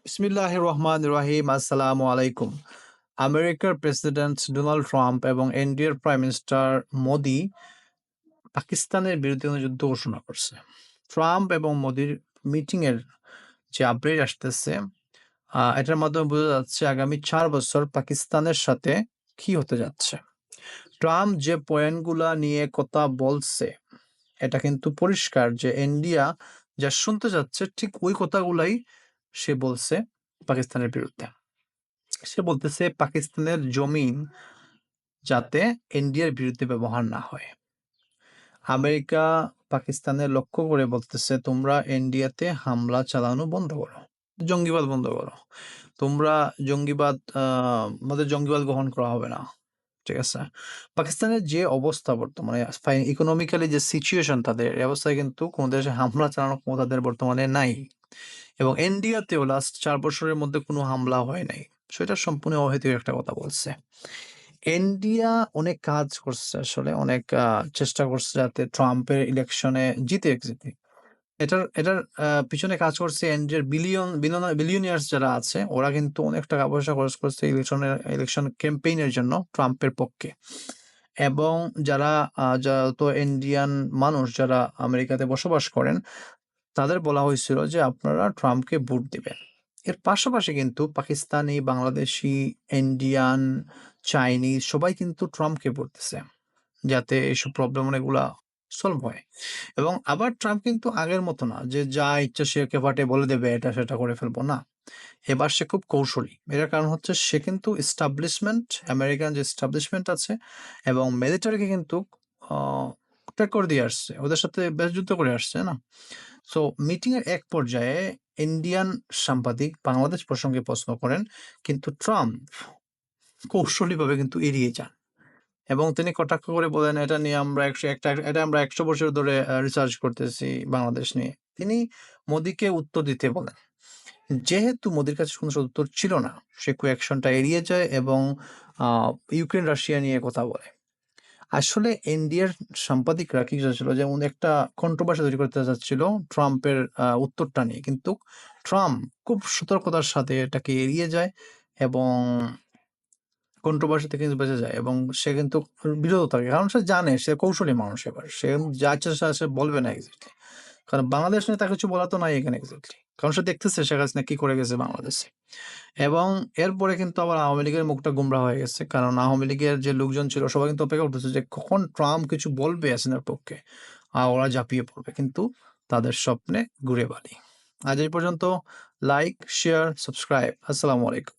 বিসমিল্লাহির রহমানির রহিম। আসসালামু আলাইকুম। আমেরিকার প্রেসিডেন্ট ডোনাল্ড ট্রাম্প এবং ইন্ডিয়ার প্রাইম মিনিস্টার মোদি পাকিস্তানের বিরুদ্ধে কোনো যুদ্ধ ঘোষণা করছে। ট্রাম্প এবং মোদির মিটিং এর যে আপডেট আসতেছে, এটার মাধ্যমে বোঝা যাচ্ছে আগামী ৪ বছর পাকিস্তানের সাথে কি হতে যাচ্ছে। ট্রাম্প যে পয়েন্টগুলা নিয়ে কথা বলছে, এটা কিন্তু পরিষ্কার যে ইন্ডিয়া যা শুনতে যাচ্ছে ঠিক ওই কথাগুলাই সে বলছে পাকিস্তানের বিরুদ্ধে। সে বলতেছে পাকিস্তানের জমিন যাতে ইন্ডিয়ার বিরুদ্ধে ব্যবহার না হয়। আমেরিকা পাকিস্তানের লক্ষ্য করে বলতেছে, তোমরা ইন্ডিয়াতে হামলা চালানো বন্ধ করো, জঙ্গিবাদ বন্ধ করো। তোমরা জঙ্গিবাদ আমাদের জঙ্গিবাদ গ্রহণ করা হবে না। ঠিক আছে? পাকিস্তানের যে অবস্থা বর্তমানে ইকোনমিক্যালি যে সিচুয়েশন তাদের, এই অবস্থায় কিন্তু কোন দেশে হামলা চালানোর ক্ষমতা তাদের বর্তমানে নাই। এবং ইন্ডিয়াতেও লাস্ট ৪ বছরের মধ্যে কোনো হামলা হয় নাই। সো এটা সম্পূর্ণ অহেতুক একটা কথা বলছে। ইন্ডিয়া অনেক কাজ করছে আসলে, অনেক চেষ্টা করছে যাতে ট্রাম্পের ইলেকশনে জিতে। এটার পিছনে কাজ করছে ইন্ডিয়ার বিলিয়নিয়ার্স যারা আছে, ওরা কিন্তু অনেক টাকা পয়সা খরচ করছে ইলেকশন ক্যাম্পেইনের জন্য ট্রাম্পের পক্ষে। এবং যারা যত ইন্ডিয়ান মানুষ যারা আমেরিকাতে বসবাস করেন, তাদের বলা হয়েছিল যে আপনারা ট্রাম্পকে ভোট দিবেন। এর পাশাপাশি কিন্তু পাকিস্তানি, বাংলাদেশি, ইন্ডিয়ান, চাইনিজ সবাই কিন্তু ট্রাম্পকে ভোট দিছে, যাতে এইসব প্রবলেম অনেকগুলা সলভ হয়। এবং আবার ট্রাম্প কিন্তু আগের মতো না যে যা ইচ্ছা সে কেভাটে বলে দেবে, এটা সেটা করে ফেলবো না। এবার সে খুব কৌশলী। এটার কারণ হচ্ছে সে কিন্তু আমেরিকান যে এস্টাবলিশমেন্ট আছে এবং মিলিটারিকে কিন্তু ত্যাগ করে দিয়ে আসছে, ওদের সাথে বেশ যুদ্ধ করে আসছে না। সো মিটিং এর এক পর্যায়ে ইন্ডিয়ান সাংবাদিক বাংলাদেশ প্রসঙ্গে প্রশ্ন করেন, কিন্তু ট্রাম্প কৌশলীভাবে কিন্তু এড়িয়ে যান এবং তিনি কটাক্ষ করে বলেন, এটা নিয়ে আমরা এটা আমরা ১০০ বছর ধরে রিসার্চ করতেছি বাংলাদেশ নিয়ে। তিনি মোদিকে উত্তর দিতে বলেন। যেহেতু মোদির কাছে কোনো উত্তর ছিল না, সে কোয়েকশনটা এড়িয়ে যায় এবং ইউক্রেন রাশিয়া নিয়ে কথা বলে। আসলে ইন্ডিয়ার সাংবাদিকরা কি চাচ্ছিল, যেমন একটা কন্ট্রোভার্সি তৈরি করতে চাচ্ছিল ট্রাম্পের উত্তরটা নিয়ে, কিন্তু ট্রাম্প খুব সতর্কতার সাথে এটাকে এড়িয়ে যায় এবং কন্ট্রোভার্সি থেকে কিন্তু বেঁচে যায় এবং সে কিন্তু বিরত থাকে, কারণ সে জানে সে কৌশলী মানুষ। এবার সে যা ইচ্ছা সে বলবে না এক্স্যাক্টলি, কারণ বাংলাদেশ নিয়ে তার কিছু বলা তো নাই এখানে এক্স্যাক্টলি, কারণ সে দেখতেছে শেখ হাসিনা কি করে গেছে বাংলাদেশে। এবং এরপরে কিন্তু আবার আওয়ামী লীগের মুখটা গোমড়া হয়ে গেছে, কারণ আওয়ামী লীগের যে লোকজন ছিল সবাই কিন্তু অপেক্ষা করতেছে যে কখন ট্রাম্প কিছু বলবে হাসিনার পক্ষে, আর ওরা ঝাঁপিয়ে পড়বে, কিন্তু তাদের স্বপ্নে ঘুরে বালি। আজ এই পর্যন্ত। Like, share, subscribe. আসসালামু আলাইকুম।